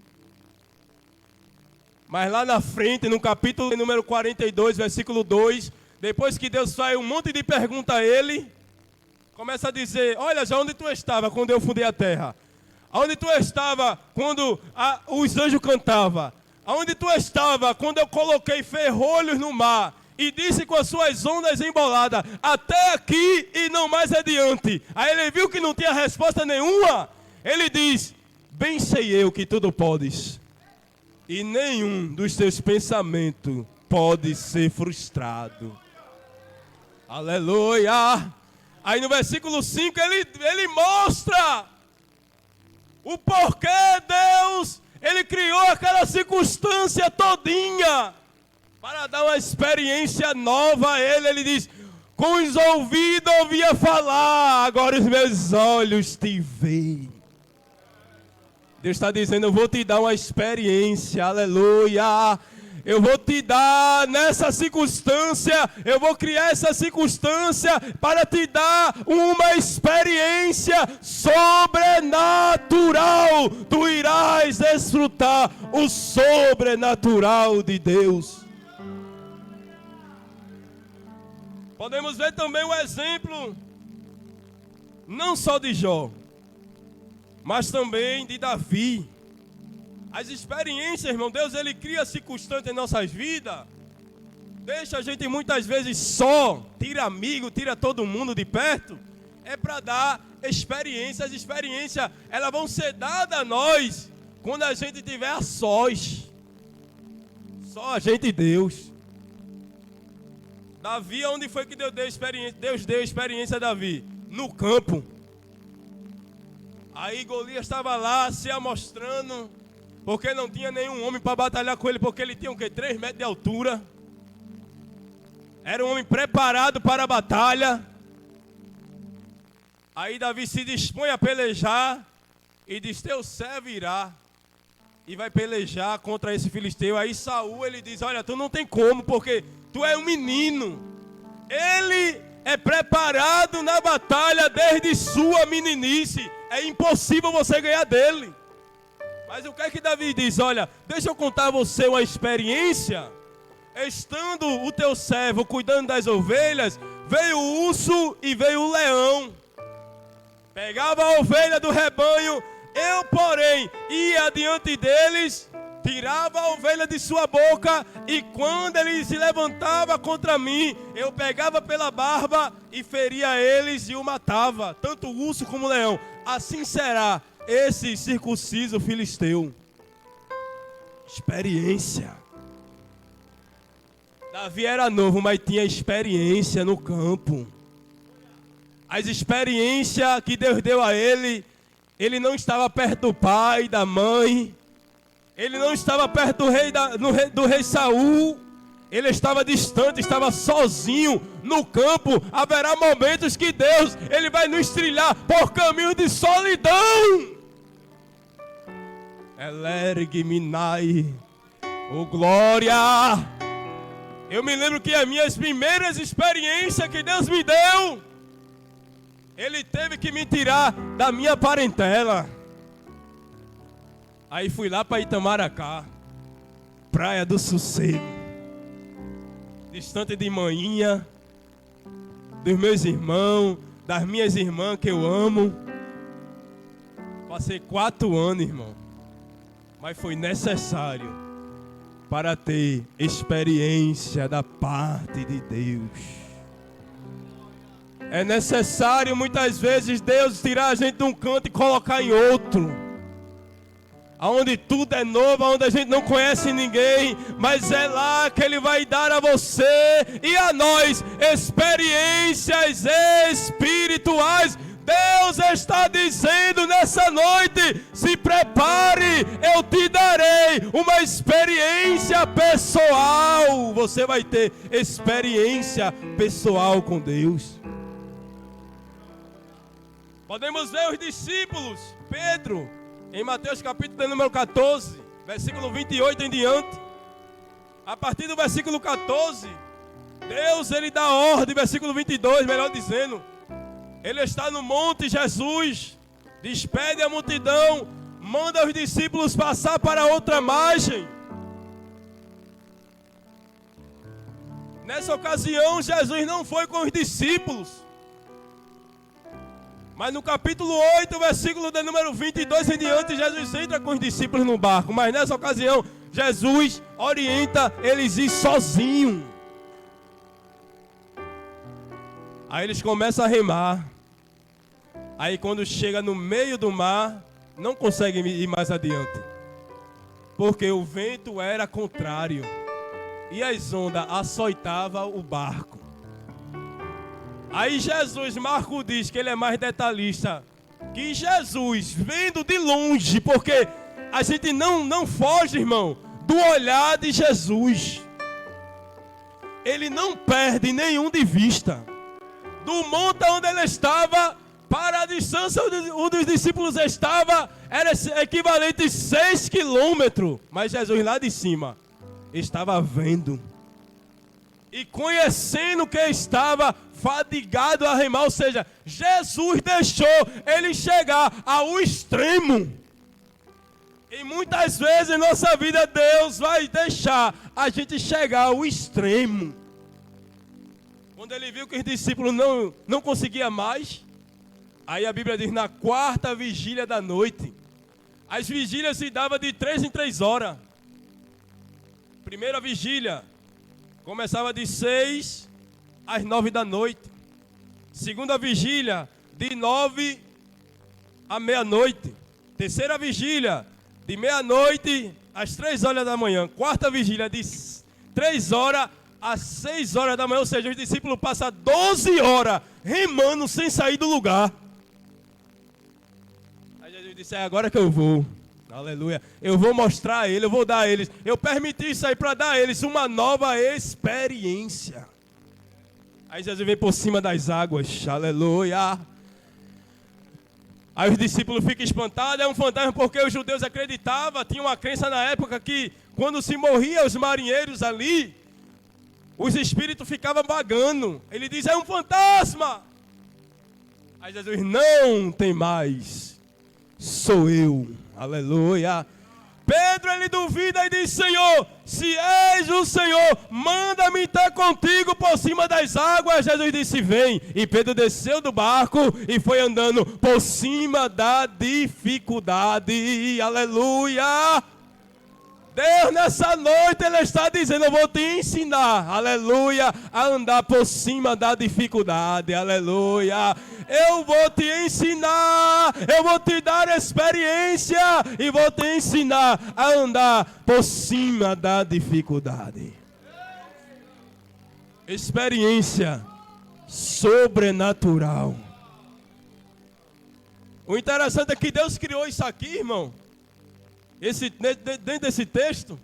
Mas lá na frente, no capítulo número 42, versículo 2, depois que Deus faz um monte de pergunta a ele, começa a dizer, olha, já onde tu estava quando eu fundei a terra? Aonde tu estava quando os anjos cantavam? Aonde tu estava quando eu coloquei ferrolhos no mar e disse com as suas ondas emboladas, até aqui e não mais adiante? Aí ele viu que não tinha resposta nenhuma. Ele diz, bem sei eu que tudo podes, e nenhum dos teus pensamentos pode ser frustrado. Aleluia! Aí no versículo 5 ele mostra o porquê Deus, ele criou aquela circunstância todinha para dar uma experiência nova a ele. Ele diz, com os ouvidos ouvia falar, agora os meus olhos te veem. Deus está dizendo, eu vou te dar uma experiência, aleluia. Eu vou te dar nessa circunstância, eu vou criar essa circunstância para te dar uma experiência sobrenatural. Tu irás desfrutar o sobrenatural de Deus. Podemos ver também o exemplo, não só de Jó, mas também de Davi. As experiências, irmão, Deus ele cria circunstâncias em nossas vidas, deixa a gente muitas vezes só, tira amigo, tira todo mundo de perto, é para dar experiências. As experiências, elas vão ser dadas a nós quando a gente estiver a sós, só a gente e Deus. Davi, onde foi que Deus deu experiência? Deus deu experiência a Davi? No campo. Aí Golias estava lá se amostrando, porque não tinha nenhum homem para batalhar com ele, porque ele tinha o quê? 3 metros de altura. Era um homem preparado para a batalha. Aí Davi se dispõe a pelejar e diz, teu servo irá e vai pelejar contra esse filisteu. Aí Saul ele diz, olha, tu não tem como, porque tu é um menino. Ele é preparado na batalha desde sua meninice. É impossível você ganhar dele. Mas o que é que Davi diz? Olha, deixa eu contar a você uma experiência. Estando o teu servo cuidando das ovelhas, veio o urso e veio o leão. Pegava a ovelha do rebanho, eu, porém, ia diante deles, tirava a ovelha de sua boca, e quando ele se levantava contra mim, eu pegava pela barba e feria eles e o matava, tanto o urso como o leão. Assim será esse circunciso filisteu. Experiência. Davi era novo, mas tinha experiência no campo. As experiências que Deus deu a ele, ele não estava perto do pai e da mãe, ele não estava perto do rei Saul, Ele estava distante, estava sozinho no campo. Haverá momentos que Deus, Ele vai nos trilhar por caminhos de solidão. Elergue minai, oh glória. Eu me lembro que as minhas primeiras experiências que Deus me deu, Ele teve que me tirar da minha parentela. Aí fui lá para Itamaracá, Praia do Sossego, distante de manhinha, dos meus irmãos, das minhas irmãs que eu amo. Passei 4 anos, irmão, mas foi necessário para ter experiência da parte de Deus. É necessário muitas vezes Deus tirar a gente de um canto e colocar em outro, aonde tudo é novo, aonde a gente não conhece ninguém, mas é lá que Ele vai dar a você e a nós experiências espirituais. Deus está dizendo nessa noite: se prepare, eu te darei uma experiência pessoal. Você vai ter experiência pessoal com Deus. Podemos ver os discípulos, Pedro, em Mateus capítulo número 14, versículo 28 em diante. A partir do versículo 14, Deus, Ele dá ordem, versículo 22, melhor dizendo. Ele está no monte, Jesus despede a multidão, manda os discípulos passar para outra margem. Nessa ocasião, Jesus não foi com os discípulos, mas no capítulo 8, versículo de número 22 em diante, Jesus entra com os discípulos no barco. Mas nessa ocasião, Jesus orienta eles ir sozinhos. Aí eles começam a remar. Aí quando chega no meio do mar, não conseguem ir mais adiante, porque o vento era contrário e as ondas açoitavam o barco. Aí Jesus, Marco diz que ele é mais detalhista, que Jesus, vendo de longe, porque a gente não foge, irmão, do olhar de Jesus. Ele não perde nenhum de vista. Do monte onde ele estava para a distância onde os discípulos estavam, era equivalente a 6 quilômetros. Mas Jesus lá de cima estava vendo e conhecendo que estava fadigado a remar. Ou seja, Jesus deixou ele chegar ao extremo. E muitas vezes em nossa vida Deus vai deixar a gente chegar ao extremo. Quando ele viu que os discípulos não conseguiam mais, aí a Bíblia diz, na 4ª vigília da noite. As vigílias se davam de 3 em 3 horas. Primeira vigília começava de 6 às 9 da noite. Segunda vigília, de 9 à meia-noite. Terceira vigília, de meia-noite às 3 horas da manhã. Quarta vigília, de 3 horas às 6 horas da manhã. Ou seja, os discípulos passam 12 horas remando sem sair do lugar. Aí Jesus disse, é agora que eu vou. Aleluia. Eu vou mostrar a ele, eu vou dar a eles. Eu permiti isso aí para dar a eles uma nova experiência. Aí Jesus vem por cima das águas. Aleluia. Aí os discípulos ficam espantados. É um fantasma porque os judeus acreditavam. Tinha uma crença na época que quando se morria os marinheiros ali, os espíritos ficavam vagando. Ele diz, é um fantasma. Aí Jesus, não tem mais. Sou eu. Aleluia. Pedro, ele duvida e diz, Senhor, se és o Senhor, manda-me ter contigo por cima das águas. Jesus disse, vem. E Pedro desceu do barco e foi andando por cima da dificuldade. Aleluia. Deus nessa noite, Ele está dizendo, eu vou te ensinar, aleluia, a andar por cima da dificuldade, aleluia. Eu vou te ensinar, eu vou te dar experiência e vou te ensinar a andar por cima da dificuldade. Experiência sobrenatural. O interessante é que Deus criou isso aqui, irmão. Dentro desse texto,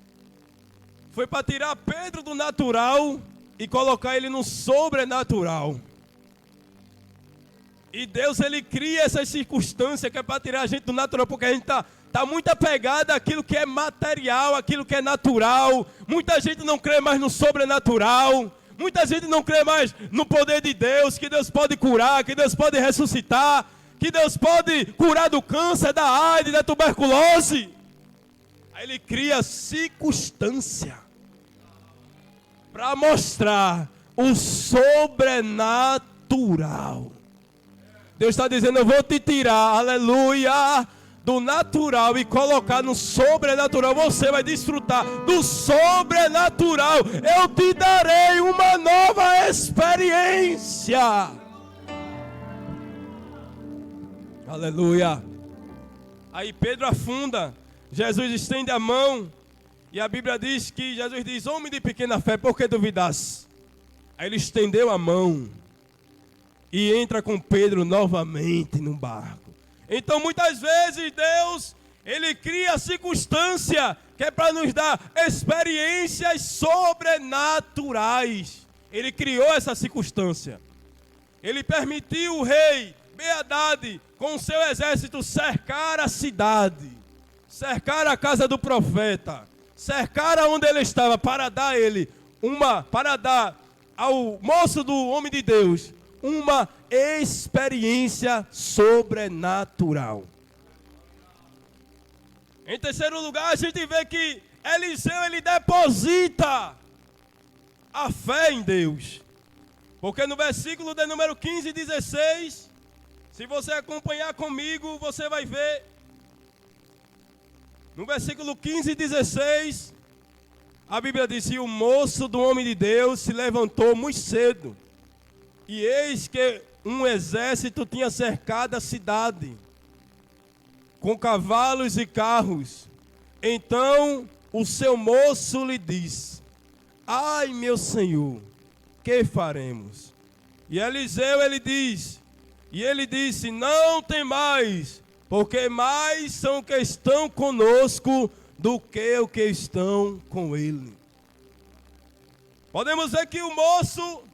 foi para tirar Pedro do natural e colocar ele no sobrenatural. E Deus, ele cria essas circunstâncias que é para tirar a gente do natural, porque a gente tá muito apegado àquilo que é material, àquilo que é natural. Muita gente não crê mais no sobrenatural. Muita gente não crê mais no poder de Deus, que Deus pode curar, que Deus pode ressuscitar, que Deus pode curar do câncer, da AIDS, da tuberculose. Aí ele cria circunstância para mostrar o sobrenatural. Deus está dizendo, eu vou te tirar, aleluia, do natural e colocar no sobrenatural. Você vai desfrutar do sobrenatural. Eu te darei uma nova experiência. Aleluia. Aí Pedro afunda. Jesus estende a mão. E a Bíblia diz que Jesus diz, homem de pequena fé, por que duvidasse? Aí ele estendeu a mão e entra com Pedro novamente no barco. Então muitas vezes Deus, ele cria circunstância que é para nos dar experiências sobrenaturais. Ele criou essa circunstância. Ele permitiu o rei Ben-Hadad com seu exército cercar a cidade, cercar a casa do profeta, cercar aonde ele estava para dar ao moço do homem de Deus uma experiência sobrenatural. Em terceiro lugar, a gente vê que Eliseu, ele deposita a fé em Deus. Porque no versículo de número 15 e 16, se você acompanhar comigo, você vai ver. No versículo 15 e 16, a Bíblia diz, e o moço do homem de Deus se levantou muito cedo. E eis que um exército tinha cercado a cidade, com cavalos e carros. Então o seu moço lhe disse, ai meu senhor, que faremos? E Eliseu, ele disse, não temais, porque mais são que estão conosco do que o que estão com ele. Podemos ver que o moço,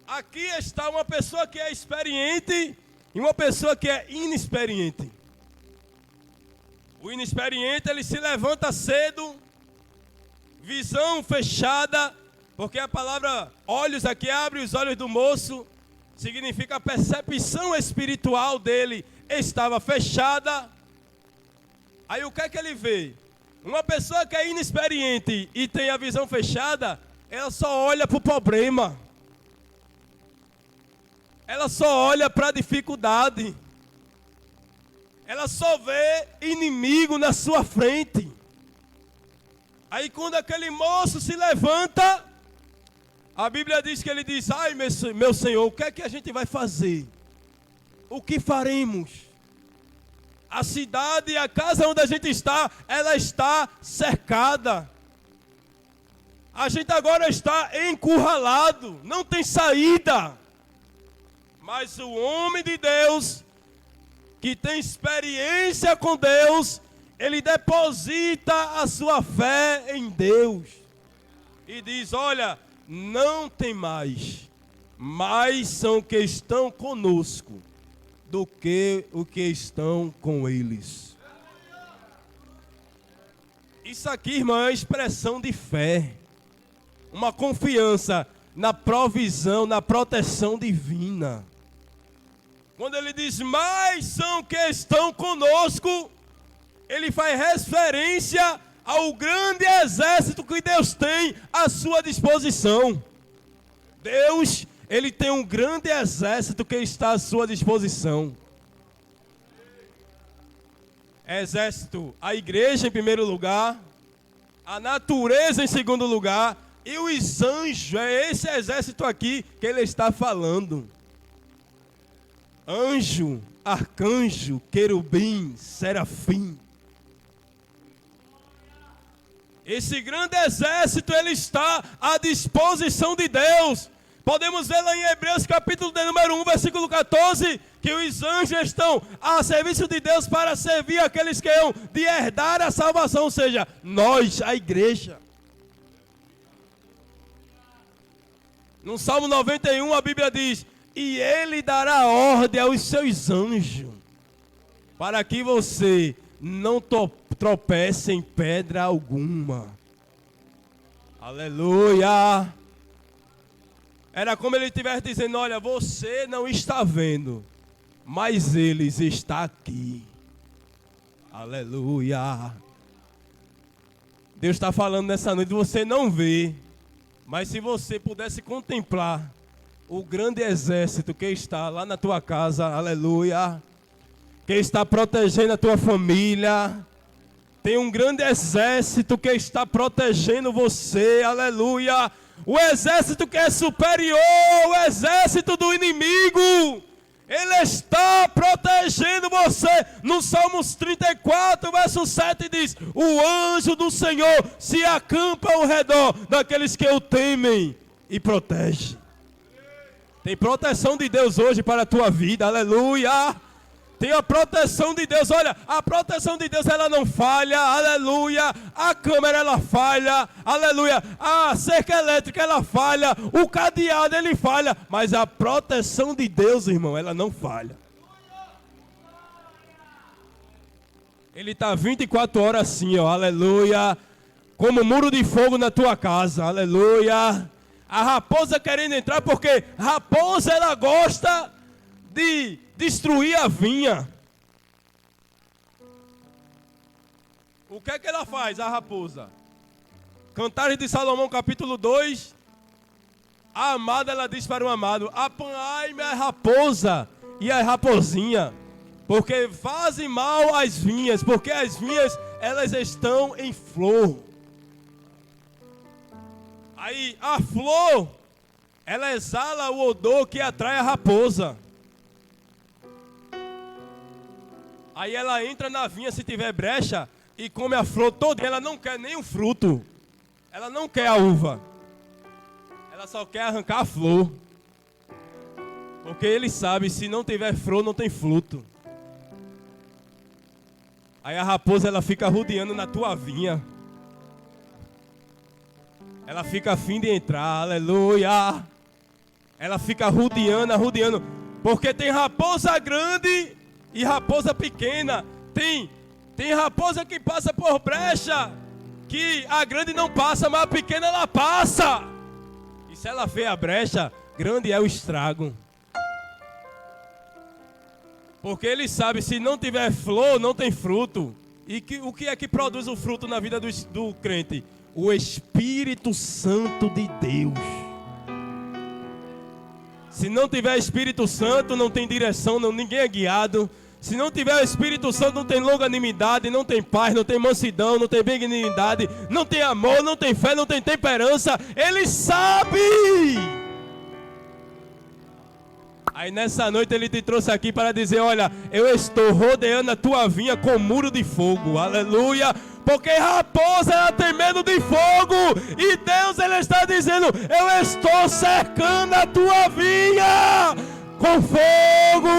aqui está uma pessoa que é experiente e uma pessoa que é inexperiente. O inexperiente, ele se levanta cedo, visão fechada, porque a palavra olhos aqui abre os olhos do moço, significa a percepção espiritual dele estava fechada. Aí o que é que ele vê? Uma pessoa que é inexperiente e tem a visão fechada, ela só olha para o problema. Ela só olha para a dificuldade. Ela só vê inimigo na sua frente. Aí quando aquele moço se levanta, a Bíblia diz que ele diz, ai meu Senhor, o que é que a gente vai fazer? O que faremos? A cidade, a casa onde a gente está, ela está cercada. A gente agora está encurralado, não tem saída. Mas o homem de Deus, que tem experiência com Deus, ele deposita a sua fé em Deus. E diz, olha, não tem mais são que estão conosco do que o que estão com eles. Isso aqui, irmão, é expressão de fé. Uma confiança na provisão, na proteção divina. Quando ele diz, mais são que estão conosco, ele faz referência ao grande exército que Deus tem à sua disposição. Deus, ele tem um grande exército que está à sua disposição. Exército, a igreja em primeiro lugar, a natureza em segundo lugar, e os anjos, é esse exército aqui que ele está falando. Anjo, arcanjo, querubim, serafim. Esse grande exército, ele está à disposição de Deus. Podemos ver lá em Hebreus capítulo de número 1, versículo 14, que os anjos estão a serviço de Deus para servir aqueles que hão de herdar a salvação, ou seja, nós, a igreja. No Salmo 91 a Bíblia diz: e ele dará ordem aos seus anjos, para que você não tropece em pedra alguma. Aleluia! Era como ele estivesse dizendo: olha, você não está vendo, mas eles estão aqui. Aleluia! Deus está falando nessa noite, você não vê, mas se você pudesse contemplar o grande exército que está lá na tua casa, aleluia, que está protegendo a tua família, tem um grande exército que está protegendo você, aleluia, o exército que é superior ao exército do inimigo, ele está protegendo você. No Salmos 34, verso 7 diz: o anjo do Senhor se acampa ao redor daqueles que o temem e protege. Tem proteção de Deus hoje para a tua vida, aleluia. Tem a proteção de Deus, olha, a proteção de Deus ela não falha, aleluia. A câmera ela falha, aleluia. A cerca elétrica ela falha, o cadeado ele falha, mas a proteção de Deus, irmão, ela não falha. Ele está 24 horas assim, ó, aleluia, como muro de fogo na tua casa, aleluia. A raposa querendo entrar, porque raposa ela gosta de destruir a vinha. O que é que ela faz, a raposa? Cantares de Salomão, capítulo 2. A amada, ela diz para o amado: apanhai-me a raposa e a raposinha, porque fazem mal às vinhas, porque as vinhas, elas estão em flor. Aí, a flor, ela exala o odor que atrai a raposa. Aí ela entra na vinha se tiver brecha e come a flor toda. Ela não quer nem o fruto. Ela não quer a uva. Ela só quer arrancar a flor. Porque ele sabe, se não tiver flor, não tem fruto. Aí a raposa, ela fica rodeando na tua vinha. Ela fica a fim de entrar, aleluia. Ela fica rodeando, rodeando. Porque tem raposa grande e raposa pequena. Tem raposa que passa por brecha, que a grande não passa, mas a pequena ela passa. E se ela vê a brecha, grande é o estrago. Porque ele sabe, se não tiver flor, não tem fruto. E o que é que produz o fruto na vida do crente? O Espírito Santo de Deus. Se não tiver Espírito Santo, não tem direção, ninguém é guiado. Se não tiver o Espírito Santo, não tem longanimidade, não tem paz, não tem mansidão, não tem benignidade, não tem amor, não tem fé, não tem temperança. Ele sabe. Aí nessa noite ele te trouxe aqui para dizer: olha, eu estou rodeando a tua vinha com muro de fogo, aleluia. Porque raposa, ela tem medo de fogo. E Deus, ele está dizendo: eu estou cercando a tua vinha com fogo.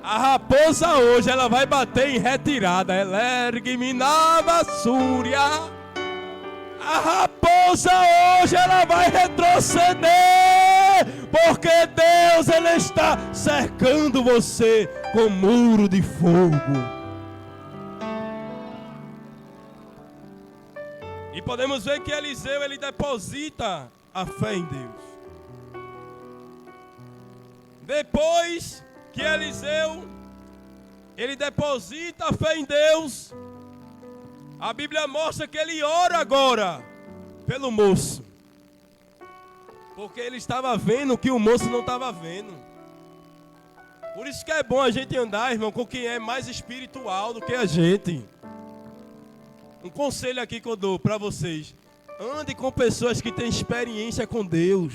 A raposa hoje, ela vai bater em retirada. Ela ergue-me na vassúria. A raposa hoje, ela vai retroceder. Porque Deus, ele está cercando você com muro de fogo. E podemos ver que Eliseu, ele deposita a fé em Deus. Depois que Eliseu, ele deposita a fé em Deus, a Bíblia mostra que ele ora agora pelo moço. Porque ele estava vendo o que o moço não estava vendo. Por isso que é bom a gente andar, irmão, com quem é mais espiritual do que a gente. Um conselho aqui que eu dou para vocês: ande com pessoas que têm experiência com Deus,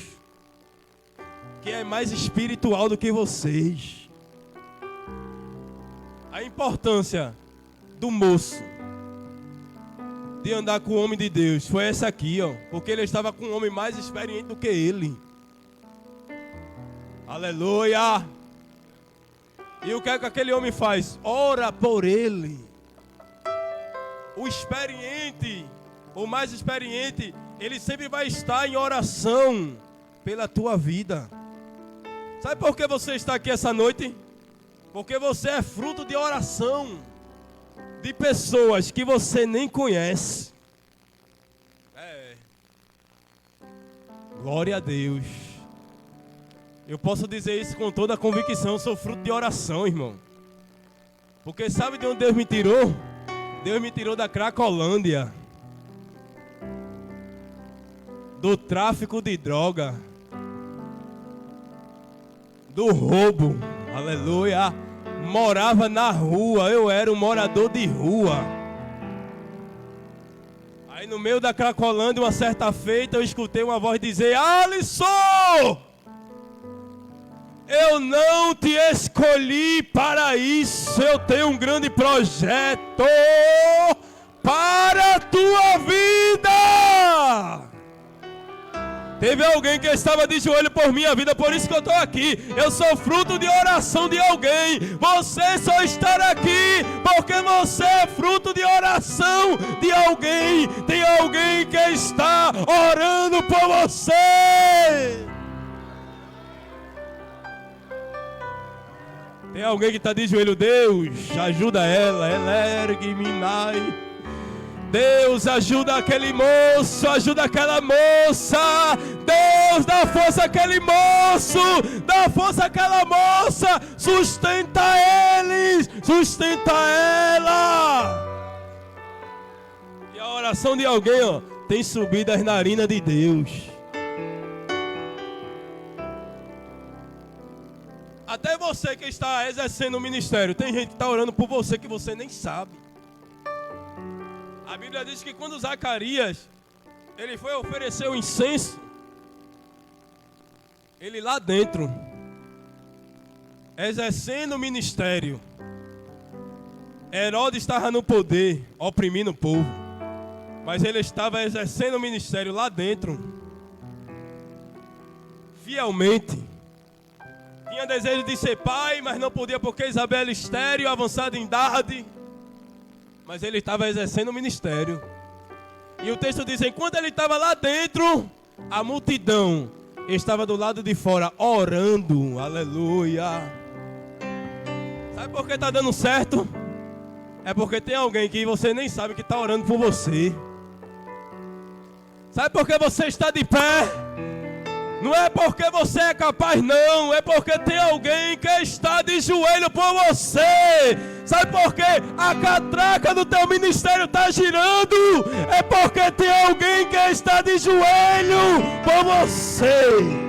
que é mais espiritual do que vocês. A importância do moço de andar com o homem de Deus foi essa aqui, ó, porque ele estava com um homem mais experiente do que ele. Aleluia! E o que é que aquele homem faz? Ora por ele. O experiente, o mais experiente, Ele sempre vai estar em oração pela tua vida. Sabe por que você está aqui essa noite? Porque você é fruto de oração de pessoas que você nem conhece. Glória a Deus. Eu posso dizer isso com toda a convicção. Eu sou fruto de oração, irmão. Porque sabe de onde Deus me tirou? Deus me tirou da Cracolândia, do tráfico de droga, do roubo. Aleluia. Morava na rua. Eu era um morador de rua. Aí no meio da Cracolândia, uma certa feita, eu escutei uma voz dizer: Alisson, eu não te escolhi para isso. Eu tenho um grande projeto para a tua vida. Teve alguém que estava de joelho por minha vida, por isso que eu estou aqui. Eu sou fruto de oração de alguém. Você só está aqui porque você é fruto de oração de alguém. Tem alguém que está orando por você. Tem alguém que está de joelho. Deus, ajuda ela. Ela ergue-me. Deus, ajuda aquele moço, ajuda aquela moça. Deus, dá força àquele moço, dá força àquela moça. Sustenta eles, sustenta ela. E a oração de alguém, ó, tem subido as narinas de Deus. Até você que está exercendo o ministério, tem gente que está orando por você que você nem sabe. A Bíblia diz que quando Zacarias, ele foi oferecer o incenso, ele lá dentro, exercendo o ministério, Herodes estava no poder, oprimindo o povo, mas ele estava exercendo o ministério lá dentro, fielmente. Tinha desejo de ser pai, mas não podia porque Isabel era estéril, avançada em idade. Mas ele estava exercendo o ministério. E o texto diz: enquanto ele estava lá dentro, a multidão estava do lado de fora, orando. Aleluia. Sabe por que está dando certo? É porque tem alguém que você nem sabe que está orando por você. Sabe por que você está de pé? Não é porque você é capaz, não. É porque tem alguém que está de joelho por você. Sabe por quê? A catraca do teu ministério está girando. É porque tem alguém que está de joelho por você.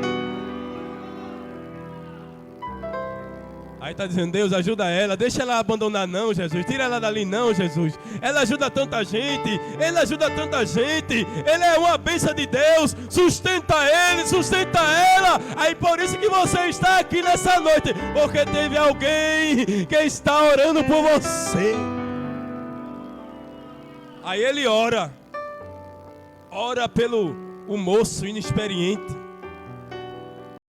Aí está dizendo: Deus, ajuda ela. Deixa ela abandonar, não, Jesus. Tira ela dali, não, Jesus. Ela ajuda tanta gente. Ele ajuda tanta gente. Ele é uma bênção de Deus. Sustenta ele, sustenta ela. Aí por isso que você está aqui nessa noite. Porque teve alguém que está orando por você. Aí ele ora. Ora pelo moço inexperiente.